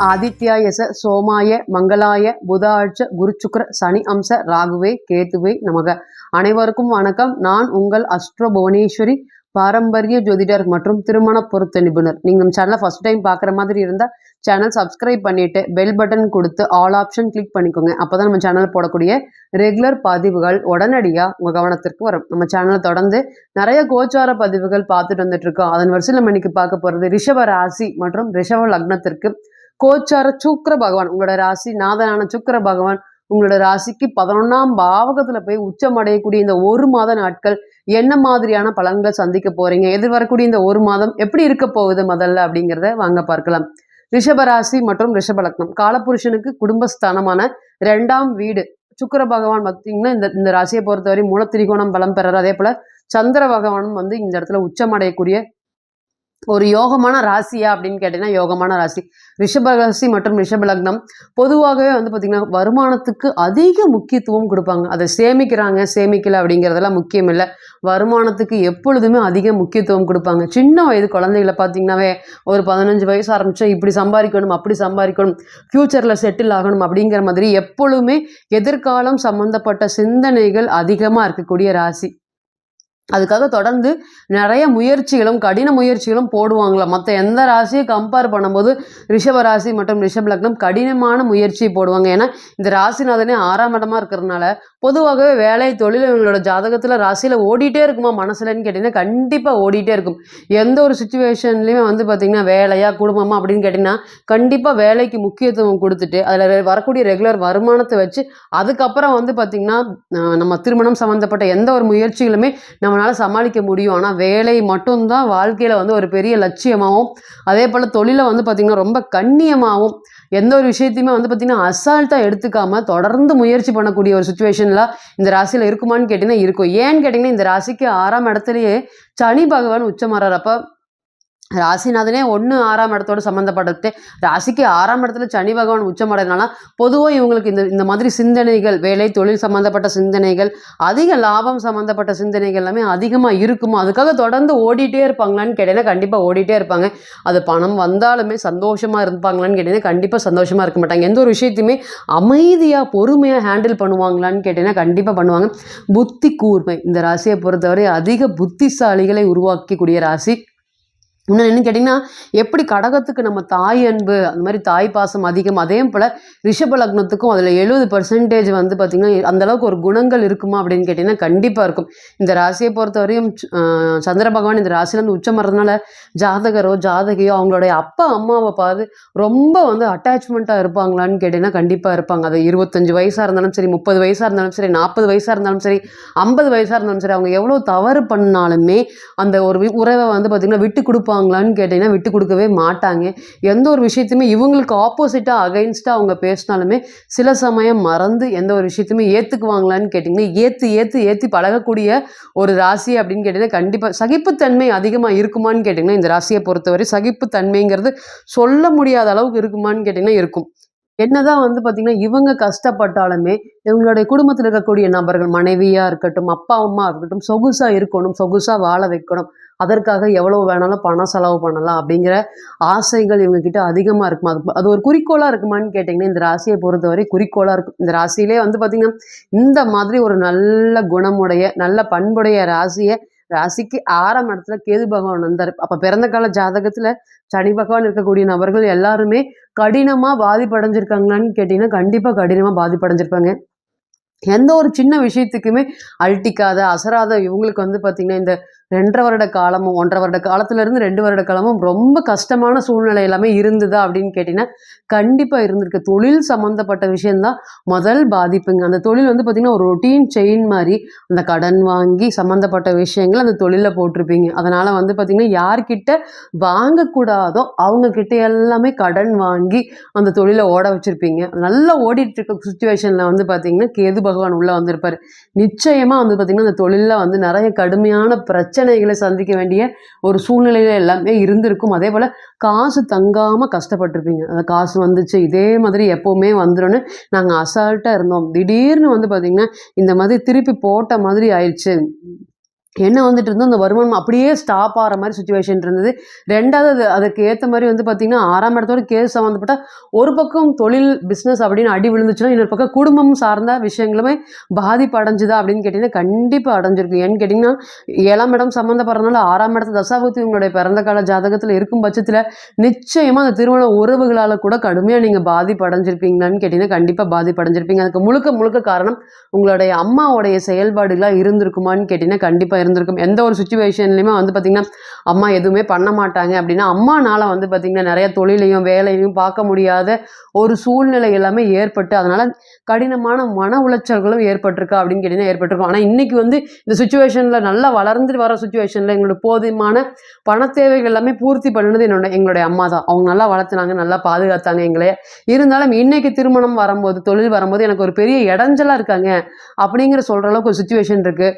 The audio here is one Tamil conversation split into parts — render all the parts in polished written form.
ஆதித்யாய சோமாய மங்களாய புதாட்ச குருச்சுக்ர சனி அம்ச ராகுவே கேதுவே நமக. அனைவருக்கும் வணக்கம். நான் உங்கள் அஸ்ட்ரோ புவனேஸ்வரி, பாரம்பரிய ஜோதிடர் மற்றும் திருமண பொருத்த நிபுணர். நீங்கள் சேனலை ஃபர்ஸ்ட் டைம் பார்க்குற மாதிரி இருந்தால் சேனல் சப்ஸ்கிரைப் பண்ணிவிட்டு பெல் பட்டன் கொடுத்து ஆல் ஆப்ஷன் கிளிக் பண்ணிக்கோங்க. அப்போ தான் நம்ம சேனல் போடக்கூடிய ரெகுலர் பதிவுகள் உடனடியாக உங்கள் கவனத்திற்கு வரும். நம்ம சேனலை தொடர்ந்து நிறைய கோச்சார பதிவுகள் பார்த்துட்டு வந்துட்டுருக்கோம். அதன் வரிசையில் நம்ம இன்னைக்கு பார்க்க போகிறது ரிஷப ராசி மற்றும் ரிஷப லக்னத்திற்கு கோச்சார சுக்கிர பகவான், உங்களோட ராசி நாதனான சுக்கிர பகவான் உங்களோட ராசிக்கு 11ஆம் பாவகத்துல போய் உச்சம் அடையக்கூடிய இந்த ஒரு மாத நாட்கள் என்ன மாதிரியான பலன்கள் சந்திக்க போறீங்க, எதிர்வரக்கூடிய இந்த ஒரு மாதம் எப்படி இருக்க போகுது முதல்ல அப்படிங்கிறத வாங்க பார்க்கலாம். ரிஷபராசி மற்றும் ரிஷப லக்னம் காலபுருஷனுக்கு குடும்பஸ்தானமான 2ஆம் வீடு. சுக்கிர பகவான் பார்த்தீங்கன்னா இந்த ராசியை பொறுத்தவரை மூலத்திரிகோணம் பலம் பெறாரு. அதே போல சந்திர பகவானும் இந்த இடத்துல உச்சம் அடையக்கூடிய ஒரு யோகமான ராசியா அப்படின்னு கேட்டீங்கன்னா யோகமான ராசி. ரிஷப ராசி மற்றும் ரிஷப லக்னம் பொதுவாகவே பார்த்தீங்கன்னா வருமானத்துக்கு அதிக முக்கியத்துவம் கொடுப்பாங்க. அதை சேமிக்கல அப்படிங்கிறதெல்லாம் முக்கியம் இல்லை. வருமானத்துக்கு எப்பொழுதுமே அதிக முக்கியத்துவம் கொடுப்பாங்க. சின்ன வயது குழந்தைகளை பார்த்தீங்கன்னாவே ஒரு 15 வயசு ஆரம்பிச்சா இப்படி சம்பாதிக்கணும் அப்படி சம்பாதிக்கணும், ஃப்யூச்சரில் செட்டில் ஆகணும் அப்படிங்கிற மாதிரி எப்பொழுதுமே எதிர்காலம் சம்பந்தப்பட்ட சிந்தனைகள் அதிகமாக இருக்கக்கூடிய ராசி. அதுக்காக தொடர்ந்து நிறைய முயற்சிகளும் கடின முயற்சிகளும் போடுவாங்களா. மற்ற எந்த ராசியை கம்பேர் பண்ணும்போது ரிஷப ராசி மற்றும் ரிஷப லக்னம் கடினமான முயற்சி போடுவாங்க. ஏன்னா இந்த ராசிநாதனே 6ஆம் இடமா இருக்கிறதுனால பொதுவாகவே வேலை தொழில் இவங்களோட ஜாதகத்தில் ராசியில் ஓடிட்டே இருக்குமா மனசுலன்னு கேட்டிங்கன்னா கண்டிப்பாக ஓடிட்டே இருக்கும். எந்த ஒரு சுச்சுவேஷன்லையுமே பார்த்திங்கன்னா வேலையா குடும்பமா அப்படின்னு கேட்டிங்கன்னா கண்டிப்பாக வேலைக்கு முக்கியத்துவம் கொடுத்துட்டு அதில் வரக்கூடிய ரெகுலர் வருமானத்தை வச்சு அதுக்கப்புறம் பார்த்திங்கன்னா நம்ம திருமணம் சம்மந்தப்பட்ட எந்த ஒரு முயற்சிகளுமே நம்மளால் சமாளிக்க முடியும். ஆனால் வேலை மட்டும்தான் வாழ்க்கையில் ஒரு பெரிய லட்சியமாகவும் அதே போல் தொழிலை பார்த்திங்கன்னா ரொம்ப கண்ணியமாகவும் எந்த ஒரு விஷயத்தையுமே பார்த்திங்கன்னா அசால்ட்டாக எடுத்துக்காம தொடர்ந்து முயற்சி பண்ணக்கூடிய ஒரு சுச்சுவேஷனில் இந்த ராசியில் இருக்குமான்னு கேட்டிங்கன்னா இருக்கும். ஏன்னு கேட்டிங்கன்னா இந்த ராசிக்கு 6ஆம் இடத்துலையே சனி பகவான் உச்சமாறார். அப்போ ராசிநாதனே 6ஆம் இடத்தோடு சம்மந்தப்பட்டது. ராசிக்கு 6ஆம் இடத்துல சனி பகவான் உச்சமடைறதுனால பொதுவாக இவங்களுக்கு இந்த மாதிரி சிந்தனைகள், வேலை தொழில் சம்மந்தப்பட்ட சிந்தனைகள், அதிக லாபம் சம்மந்தப்பட்ட சிந்தனைகள் எல்லாமே அதிகமாக இருக்குமோ. அதுக்காக தொடர்ந்து ஓடிட்டே இருப்பாங்களான்னு கேட்டீங்கன்னா கண்டிப்பாக ஓடிட்டே இருப்பாங்க. அது பணம் வந்தாலுமே சந்தோஷமாக இருப்பாங்களான்னு கேட்டிங்கன்னா கண்டிப்பாக சந்தோஷமாக இருக்க மாட்டாங்க. எந்த ஒரு விஷயத்தையுமே அமைதியாக பொறுமையாக ஹேண்டில் பண்ணுவாங்களான்னு கேட்டிங்கன்னா கண்டிப்பாக பண்ணுவாங்க. புத்தி கூர்மை இந்த ராசியை பொறுத்தவரை அதிக புத்திசாலிகளை உருவாக்கக்கூடிய ராசி. இன்னும் என்ன கேட்டிங்கன்னா எப்படி கடகத்துக்கு நம்ம தாய் அன்பு அந்த மாதிரி தாய் பாசம் அதிகம், அதே போல் ரிஷப லக்னத்துக்கும் அதில் 70% பார்த்திங்கன்னா அந்தளவுக்கு ஒரு குணங்கள் இருக்குமா அப்படின்னு கேட்டிங்கன்னா கண்டிப்பாக இருக்கும். இந்த ராசியை பொறுத்தவரையும் சந்திர பகவான் இந்த ராசிலேருந்து உச்சம் வர்றதுனால ஜாதகரோ ஜாதகையோ அவங்களுடைய அப்பா அம்மாவை பார்த்து ரொம்ப அட்டாச்மெண்ட்டாக இருப்பாங்களான்னு கேட்டிங்கன்னா கண்டிப்பாக இருப்பாங்க. அது 25 வயசாக இருந்தாலும் சரி, 30 வயசாக இருந்தாலும் சரி, 40 வயசாக இருந்தாலும் சரி, 50 வயசாக இருந்தாலும் சரி, அவங்க எவ்வளோ தவறு பண்ணாலுமே அந்த ஒரு உறவை பார்த்திங்கன்னா விட்டு கொடுப்பாங்களான்னு கேட்டிங்கன்னா விட்டு கொடுக்கவே மாட்டாங்க. எந்த ஒரு விஷயத்தையுமே இவங்களுக்கு ஆப்போசிட்டாக அகைன்ஸ்டாக அவங்க பேசினாலுமே சில சமயம் மறந்து எந்த ஒரு விஷயத்தையுமே ஏற்றுக்குவாங்களான்னு கேட்டிங்கன்னா ஏற்றி பழகக்கூடிய ஒரு ராசி அப்படின்னு கேட்டிங்கன்னா கண்டிப்பாக சகிப்புத்தன்மை அதிகமாக இருக்குமான்னு கேட்டிங்கன்னா இந்த ராசியை பொறுத்தவரை சகிப்புத்தன்மைங்கிறது சொல்ல முடியாத அளவுக்கு இருக்குமான்னு கேட்டிங்கன்னா இருக்கும். என்னதான் பார்த்திங்கன்னா இவங்க கஷ்டப்பட்டாலுமே இவங்களுடைய குடும்பத்தில் இருக்கக்கூடிய நபர்கள், மனைவியாக இருக்கட்டும் அப்பா அம்மா இருக்கட்டும், சொகுசாக இருக்கணும், சொகுசாக வாழ வைக்கணும், அதற்காக எவ்வளோ வேணாலும் பணம் செலவு பண்ணலாம் அப்படிங்கிற ஆசைகள் இவங்ககிட்ட அதிகமாக இருக்குமா. அது ஒரு குறிக்கோளாக இருக்குமான்னு கேட்டிங்கன்னா இந்த ராசியை பொறுத்தவரை குறிக்கோளாக இருக்கும். இந்த ராசியிலே பார்த்திங்கன்னா இந்த மாதிரி ஒரு நல்ல குணமுடைய நல்ல பண்புடைய ராசிக்கு 6ஆம் இடத்துல கேது பகவான் வந்தார். அப்போ பிறந்த கால ஜாதகத்தில் சனி பகவான் இருக்கக்கூடிய நபர்கள் எல்லாருமே கடினமாக பாதிப்படைஞ்சிருக்காங்களான்னு கேட்டிங்கன்னா கண்டிப்பாக கடினமாக பாதிப்படைஞ்சிருப்பாங்க. எந்த ஒரு சின்ன விஷயத்துக்குமே அழட்டிக்காத அசராத இவங்களுக்கு பார்த்திங்கன்னா இந்த 2.5 வருட காலமும் 1.5 வருட காலத்துலேருந்து 2 வருட காலமும் ரொம்ப கஷ்டமான சூழ்நிலை எல்லாமே இருந்ததா அப்படின்னு கேட்டிங்கன்னா கண்டிப்பாக இருந்திருக்கு. தொழில் சம்மந்தப்பட்ட விஷயந்தான் முதல் பாதிப்புங்க. அந்த தொழில் பார்த்திங்கன்னா ஒரு ரொட்டீன் செயின் மாதிரி அந்த கடன் வாங்கி சம்மந்தப்பட்ட விஷயங்கள் அந்த தொழிலில் போட்டிருப்பீங்க. அதனால் பார்த்திங்கன்னா யார்கிட்ட வாங்கக்கூடாதோ அவங்கக்கிட்ட எல்லாமே கடன் வாங்கி அந்த தொழிலை ஓட வச்சுருப்பீங்க. நல்லா ஓடிட்டு இருக்க சுச்சுவேஷனில் பார்த்திங்கன்னா கேது பகவான் உள்ளே வந்திருப்பார். நிச்சயமாக பார்த்திங்கன்னா அந்த தொழிலில் நிறைய கடுமையான பிரச்சனைகளை சந்திக்க வேண்டிய ஒரு சூழ்நிலையில எல்லாமே இருந்திருக்கும். அதே போல் காசு தங்காமல் கஷ்டப்பட்டிருப்பீங்க. அந்த காசு வந்துச்சு இதே மாதிரி எப்போவுமே வந்துடும்னு நாங்கள் அசால்ட்டாக இருந்தோம். திடீர்னு பார்த்திங்கன்னா இந்த மாதிரி திருப்பி போட்ட மாதிரி ஆயிடுச்சு. என்ன வந்துட்டு இருந்தோ அந்த வருமானம் அப்படியே ஸ்டாப் ஆகிற மாதிரி சுச்சுவேஷன் இருந்தது. 2வது அதுக்கு ஏற்ற மாதிரி வந்து பார்த்திங்கன்னா 6ஆம் இடத்தோட கேஸ் சம்மந்தப்பட்ட ஒரு பக்கம் தொழில் பிஸ்னஸ் அப்படின்னு அடி விழுந்துச்சுன்னா, இன்னொரு பக்கம் குடும்பம் சார்ந்த விஷயங்களுமே பாதிப்பு அடைஞ்சுதா அப்படின்னு கேட்டிங்கன்னா கண்டிப்பாக அடைஞ்சிருக்கு. ஏன்னு கேட்டிங்கன்னா 7ஆம் இடம் சம்மந்தப்படுறதுனால 6ஆம் இடத்து தசாபுத்தி உங்களுடைய பிறந்த கால ஜாதகத்தில் இருக்கும் பட்சத்தில் நிச்சயமாக அந்த திருமண உறவுகளால் கூட கடுமையாக நீங்கள் பாதிப்பு அடைஞ்சிருப்பீங்களான்னு கேட்டிங்கன்னா கண்டிப்பாக பாதிப்பு அடைஞ்சிருப்பீங்க. அதுக்கு முழுக்க முழுக்க காரணம் உங்களுடைய அம்மாவுடைய செயல்பாடுகளாக இருந்திருக்குமான்னு கேட்டிங்கன்னா கண்டிப்பாக இருந்திருக்கும். எந்த ஒரு சுச்சுவேஷன்லையுமே வந்து பார்த்திங்கன்னா அம்மா எதுவுமே பண்ண மாட்டாங்க அப்படின்னா அம்மானால வந்து பார்த்திங்கன்னா நிறைய தொழிலையும் வேலையும் பார்க்க முடியாத ஒரு சூழ்நிலை எல்லாமே ஏற்பட்டு அதனால் கடினமான மன உளைச்சல்களும் ஏற்பட்டிருக்கா அப்படின்னு கேட்டிங்கன்னா ஏற்பட்டிருக்கும். ஆனால் இன்றைக்கி வந்து இந்த சுச்சுவேஷனில் நல்லா வளர்ந்துட்டு வர சுச்சுவேஷனில் எங்களோட போதுமான பண தேவைகள் எல்லாமே பூர்த்தி பண்ணினது எங்களுடைய அம்மா தான். அவங்க நல்லா வளர்த்துனாங்க, நல்லா பாதுகாத்தாங்க எங்களே. இருந்தாலும் இன்னைக்கு திருமணம் வரும்போது தொழில் வரும்போது எனக்கு ஒரு பெரிய இடைஞ்சலாக இருக்காங்க அப்படிங்கிற சொல்கிற அளவுக்கு ஒரு சுச்சுவேஷன் இருக்குது.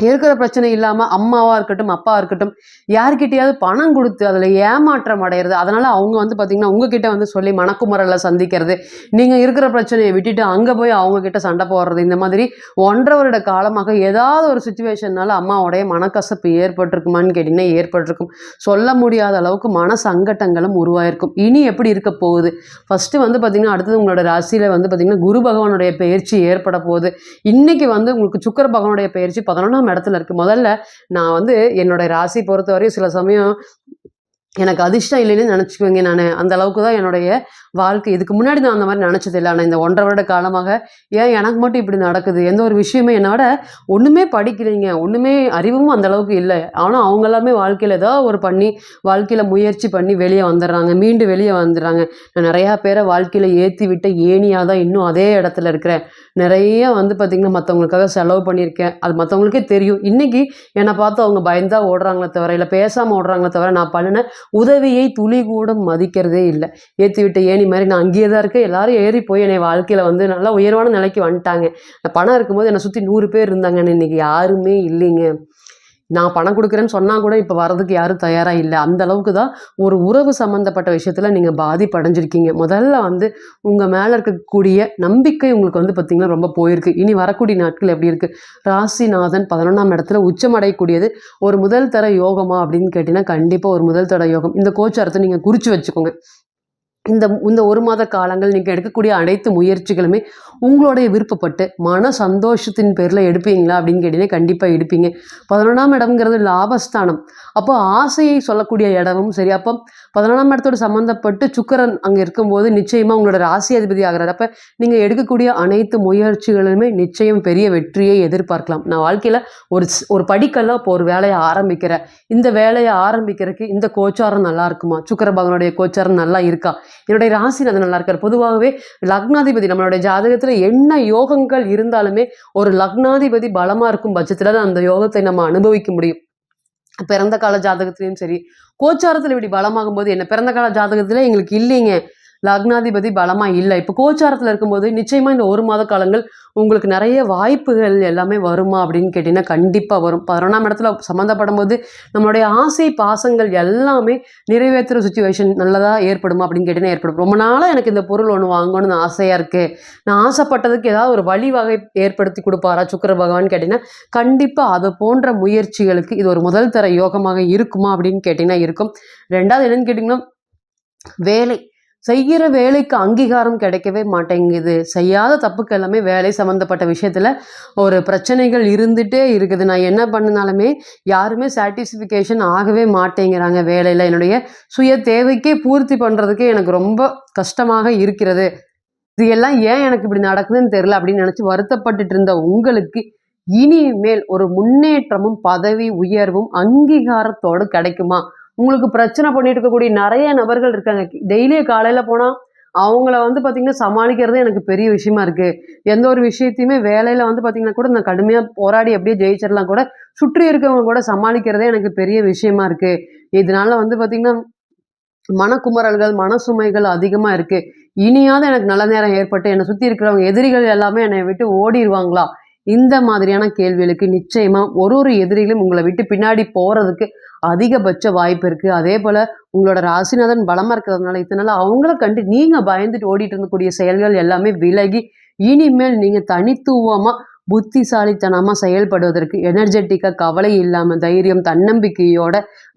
இருக்கிற பிரச்சனை இல்லாமல் அம்மாவாக இருக்கட்டும் அப்பாவாக இருக்கட்டும் யார்கிட்டையாவது பணம் கொடுத்து அதில் ஏமாற்றம் அடையிறது. அதனால் அவங்க வந்து பார்த்திங்கன்னா உங்ககிட்ட வந்து சொல்லி மனக்குமரலை சந்திக்கிறது, நீங்கள் இருக்கிற பிரச்சனையை விட்டுட்டு அங்கே போய் அவங்கக்கிட்ட சண்டை போடுறது, இந்த மாதிரி 1.5 வருட காலமாக ஏதாவது ஒரு சுச்சுவேஷனால் அம்மாவோடைய மனக்கசப்பு ஏற்பட்டிருக்குமான்னு கேட்டிங்கன்னா ஏற்பட்டிருக்கும். சொல்ல முடியாத அளவுக்கு மன சங்கட்டங்களும் உருவாயிருக்கும். இனி எப்படி இருக்க போகுது? ஃபஸ்ட்டு வந்து பார்த்திங்கன்னா அடுத்தது உங்களோட ராசியில் வந்து பார்த்திங்கன்னா குரு பகவானுடைய பயிற்சி ஏற்பட போகுது. இன்றைக்கி வந்து உங்களுக்கு சுக்கிர பகவானுடைய பயிற்சி 11ஆம் இடத்துல இருக்குது. முதல்ல நான் வந்து என்னோட ராசி பொறுத்தவரையும் சில சமயம் எனக்கு அதிர்ஷ்டம் இல்லைன்னு நினச்சிக்குவேங்க. நான் அந்த அளவுக்கு தான் என்னுடைய வாழ்க்கை. இதுக்கு முன்னாடி நான் அந்த மாதிரி நினச்சதில்லை. ஆனால் இந்த 1.5 வருட காலமாக ஏன் எனக்கு மட்டும் இப்படி நடக்குது? எந்த ஒரு விஷயமே என்னோட ஒன்றுமே படிக்கலைங்க, ஒன்றுமே அறிவும் அந்த அளவுக்கு இல்லை. ஆனால் அவங்க எல்லாமே வாழ்க்கையில் ஏதோ ஒரு பண்ணி வாழ்க்கையில் முயற்சி பண்ணி வெளியே வந்துடுறாங்க, மீண்டு வெளியே வந்துடுறாங்க. நான் நிறையா பேரை வாழ்க்கையில் ஏற்றி விட்ட ஏணியாக தான் இன்னும் அதே இடத்துல இருக்கிறேன். நிறைய வந்து பார்த்திங்கன்னா மற்றவங்களுக்காக செலவு பண்ணியிருக்கேன். அது மற்றவங்களுக்கே தெரியும். இன்றைக்கி என்னை பார்த்து அவங்க பயந்தா ஓடுறாங்களே தவிர, இல்லை பேசாமல் ஓடுறாங்களே தவிர, நான் பண்ணின உதவியை துளி கூட மதிக்கிறதே இல்லை. ஏற்றி விட்ட ஏணி மாதிரி நான் அங்கேயே தான் இருக்கேன். எல்லாரும் ஏறி போய் என்னை வாழ்க்கையில் வந்து நல்லா உயர்வான நிலைக்கு வந்துட்டாங்க. பணம் இருக்கும்போது என்னை சுற்றி 100 பேர் இருந்தாங்கன்னு இன்றைக்கி யாருமே இல்லைங்க. நான் பணம் கொடுக்குறேன்னு சொன்னால் கூட இப்போ வர்றதுக்கு யாரும் தயாராக இல்லை. அந்த அளவுக்கு தான் ஒரு உறவு சம்மந்தப்பட்ட விஷயத்தில் நீங்கள் பாதிப்படைஞ்சிருக்கீங்க. முதல்ல வந்து உங்கள் மேலே இருக்கக்கூடிய நம்பிக்கை உங்களுக்கு வந்து பார்த்திங்கன்னா ரொம்ப போயிருக்கு. இனி வரக்கூடிய நாட்கள் எப்படி இருக்குது? ராசிநாதன் 11ஆம் இடத்துல உச்சமடையக்கூடியது ஒரு முதல் தர யோகமா அப்படின்னு கேட்டிங்கன்னா கண்டிப்பாக ஒரு முதல் தர யோகம். இந்த கோச்சாரத்தை நீங்கள் குறித்து வச்சுக்கோங்க. இந்த 1 மாத காலங்கள் நீங்கள் எடுக்கக்கூடிய அனைத்து முயற்சிகளுமே உங்களுடைய விருப்பப்பட்டு மன சந்தோஷத்தின் பேரில் எடுப்பீங்களா அப்படின்னு கேட்டிங்கன்னா கண்டிப்பாக எடுப்பீங்க. 11ஆம் இடம்ங்கிறது லாபஸ்தானம். அப்போ ஆசையை சொல்லக்கூடிய இடமும் சரி. அப்போ 11ஆம் இடத்தோடு சம்மந்தப்பட்டு சுக்கிரன் அங்கே இருக்கும்போது நிச்சயமாக உங்களோட ராசி அதிபதி ஆகிறார். அப்போ நீங்கள் எடுக்கக்கூடிய அனைத்து முயற்சிகளுமே நிச்சயம் பெரிய வெற்றியை எதிர்பார்க்கலாம். நான் வாழ்க்கையில் ஒரு படிக்கல்ல இப்போ ஒரு வேலையை ஆரம்பிக்கிறேன். இந்த வேலையை ஆரம்பிக்கிறதுக்கு இந்த கோச்சாரம் நல்லா இருக்குமா? சுக்கிர பகவானுடைய கோச்சாரம் நல்லா இருக்கா? என்னுடைய ராசிநாதன் நல்லா இருக்கார். பொதுவாகவே லக்னாதிபதி நம்மளுடைய ஜாதகத்தில் என்ன யோகங்கள் இருந்தாலுமே ஒரு லக்னாதிபதி பலமாக இருக்கும் பட்சத்தில் தான் அந்த யோகத்தை நம்ம அனுபவிக்க முடியும். பிறந்த கால ஜாதகத்திலையும் சரி, கோச்சாரத்தில் இப்படி பலமாகும் போது என்ன பிறந்த கால ஜாதகத்தில் எங்களுக்கு இல்லைங்க, லக்னாதிபதி பலமாக இல்லை. இப்போ கோச்சாரத்தில் இருக்கும்போது நிச்சயமாக இந்த 1 மாத காலங்கள் உங்களுக்கு நிறைய வாய்ப்புகள் எல்லாமே வருமா அப்படின்னு கேட்டிங்கன்னா கண்டிப்பாக வரும். 11ஆம் இடத்துல சம்மந்தப்படும் போது நம்மளுடைய ஆசை பாசங்கள் எல்லாமே நிறைவேற்றுற சுச்சுவேஷன் நல்லதாக ஏற்படுமா அப்படின்னு கேட்டிங்கன்னா ஏற்படும். ரொம்ப நாளாக எனக்கு இந்த பொருள் ஒன்று வாங்கணும்னு ஆசையாக இருக்குது, நான் ஆசைப்பட்டதுக்கு ஏதாவது ஒரு வழிவகை ஏற்படுத்தி கொடுப்பாரா சுக்கிர பகவான் கேட்டிங்கன்னா கண்டிப்பாக அது போன்ற முயற்சிகளுக்கு இது ஒரு முதல் தர யோகமாக இருக்குமா அப்படின்னு கேட்டிங்கன்னா இருக்கும். 2வது என்னன்னு கேட்டிங்கன்னா வேலை. செய்கிற வேலைக்கு அங்கீகாரம் கிடைக்கவே மாட்டேங்குது. செய்யாத தப்புக்கு எல்லாமே வேலை சம்மந்தப்பட்ட விஷயத்தில் ஒரு பிரச்சனைகள் இருந்துகிட்டே இருக்குது. நான் என்ன பண்ணினாலுமே யாருமே சாட்டிஸ்ஃபிகேஷன் ஆகவே மாட்டேங்கிறாங்க வேலையில். என்னுடைய சுய தேவைக்கே பூர்த்தி பண்ணுறதுக்கே எனக்கு ரொம்ப கஷ்டமாக இருக்கிறது. இது எல்லாம் ஏன் எனக்கு இப்படி நடக்குதுன்னு தெரியல அப்படின்னு நினச்சி வருத்தப்பட்டுட்டு இருந்த உங்களுக்கு இனிமேல் ஒரு முன்னேற்றமும் பதவி உயர்வும் அங்கீகாரத்தோடு கிடைக்குமா? உங்களுக்கு பிரச்சனை பண்ணிட்டு இருக்கக்கூடிய நிறைய நபர்கள் இருக்காங்க. டெய்லியும் காலையில் போனால் அவங்கள வந்து பார்த்திங்கன்னா சமாளிக்கிறதே எனக்கு பெரிய விஷயமா இருக்குது. எந்த ஒரு விஷயத்தையுமே வேலையில் வந்து பார்த்திங்கன்னா கூட நான் கடுமையாக போராடி எப்படியே ஜெயிச்சிடலாம் கூட, சுற்றி இருக்கவங்க கூட சமாளிக்கிறதே எனக்கு பெரிய விஷயமா இருக்குது. இதனால வந்து பார்த்திங்கன்னா மனக்குமரல்கள் மனசுமைகள் அதிகமாக இருக்குது. இனியாவது எனக்கு நல்ல நேரம் ஏற்பட்டு என்னை சுற்றி இருக்கிறவங்க எதிரிகள் எல்லாமே என்னை விட்டு ஓடிடுவாங்களா? இந்த மாதிரியான கேள்விகளுக்கு நிச்சயமாக ஒரு எதிரிகளும் உங்களை விட்டு பின்னாடி போகிறதுக்கு அதிகபட்ச வாய்ப்பு இருக்குது. அதே போல் உங்களோட ராசிநாதன் பலமாக இருக்கிறதுனால இதனால அவங்கள கண்டு நீங்கள் பயந்துட்டு ஓடிட்டு இருந்தக்கூடிய செயல்கள் எல்லாமே விலகி இனிமேல் நீங்கள் தனித்துவமாக புத்திசாலித்தனமாக செயல்படுவதற்கு எனர்ஜெட்டிக்காக கவலை இல்லாமல் தைரியம் தன்னம்பிக்கையோட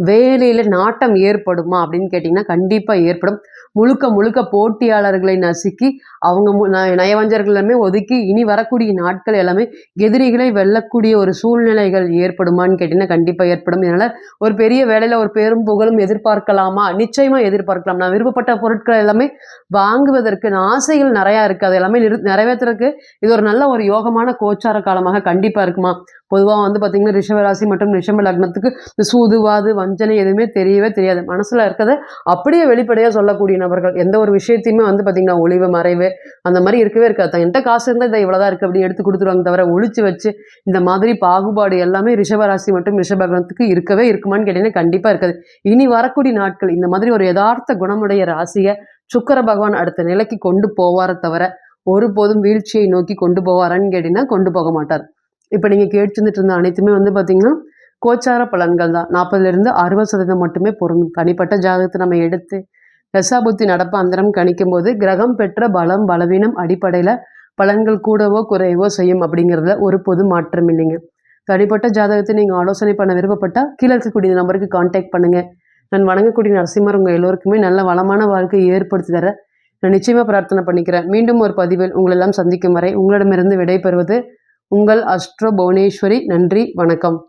வேலையில் நாட்டம் ஏற்படுமா அப்படின்னு கேட்டிங்கன்னா கண்டிப்பாக ஏற்படும். முழுக்க முழுக்க போட்டியாளர்களை நசுக்கி அவங்க நயவஞ்சர்கள் எல்லாமே ஒதுக்கி இனி வரக்கூடிய நாட்கள் எல்லாமே எதிரிகளை வெல்லக்கூடிய ஒரு சூழ்நிலைகள் ஏற்படுமான்னு கேட்டிங்கன்னா கண்டிப்பாக ஏற்படும். இதனால் ஒரு பெரிய வேலையில் ஒரு பேரும் புகழும் எதிர்பார்க்கலாமா? நிச்சயமாக எதிர்பார்க்கலாம். நான் விருப்பப்பட்ட பொருட்கள் எல்லாமே வாங்குவதற்கு ஆசைகள் நிறையா இருக்குது. அது எல்லாமே நிறைவேற்றுறதுக்கு இது ஒரு நல்ல ஒரு யோகமான கோச்சார காலமாக கண்டிப்பாக இருக்குமா? பொதுவாக பார்த்திங்கன்னா ரிஷபராசி மற்றும் ரிஷப லக்னத்துக்கு இந்த சூதுவாது வஞ்சனை எதுவுமே தெரியவே தெரியாது. மனசில் இருக்கிறத அப்படியே வெளிப்படையாக சொல்லக்கூடிய நபர்கள். எந்த ஒரு விஷயத்தையுமே பார்த்திங்கன்னா ஒளிவு மறைவு அந்த மாதிரி இருக்கவே இருக்காது. என்கிட்ட காசு இருந்தால் இதை இவ்வளோதான் இருக்குது அப்படின்னு எடுத்து கொடுத்துருவாங்க தவிர ஒழிச்சு வச்சு இந்த மாதிரி பாகுபாடு எல்லாமே ரிஷபராசி மற்றும் ரிஷப லக்னத்துக்கு இருக்கவே இருக்குமான்னு கேட்டிங்கன்னா கண்டிப்பாக இருக்காது. இனி வரக்கூடிய நாட்கள் இந்த மாதிரி ஒரு யதார்த்த குணமுடைய ராசியை சுக்கிர பகவான் அடுத்த நிலைக்கு கொண்டு போவாரை தவிர ஒருபோதும் வீழ்ச்சியை நோக்கி கொண்டு போவாரான்னு கேட்டிங்கன்னா கொண்டு போக மாட்டார். இப்போ நீங்கள் கேட்டுருந்துட்டு இருந்த அனைத்துமே பார்த்திங்கன்னா கோச்சார பலன்கள் தான். 40% 60% மட்டுமே பொருந்தும். தனிப்பட்ட ஜாதகத்தை நம்ம எடுத்து தசாபுத்தி நடப்பு அந்தரம் கணிக்கும் போது கிரகம் பெற்ற பலம் பலவீனம் அடிப்படையில் பலன்கள் கூடவோ குறையவோ செய்யும் அப்படிங்கிறதுல ஒரு பொது மாற்றம் இல்லைங்க. தனிப்பட்ட ஜாதகத்தை நீங்கள் ஆலோசனை பண்ண விருப்பப்பட்டால் கீழே இருக்கக்கூடிய நம்பருக்கு கான்டாக்ட் பண்ணுங்கள். நான் வணங்கக்கூடிய நரசிம்மர் உங்கள் எல்லோருக்குமே நல்ல வளமான வாழ்க்கையை ஏற்படுத்தி தர நான் நிச்சயமாக பிரார்த்தனை பண்ணிக்கிறேன். மீண்டும் ஒரு பதிவில் உங்களெல்லாம் சந்திக்கும் வரை உங்களிடமிருந்து விடைபெறுவது உங்கள் அஸ்ட்ரோ புவனேஸ்வரி. நன்றி, வணக்கம்.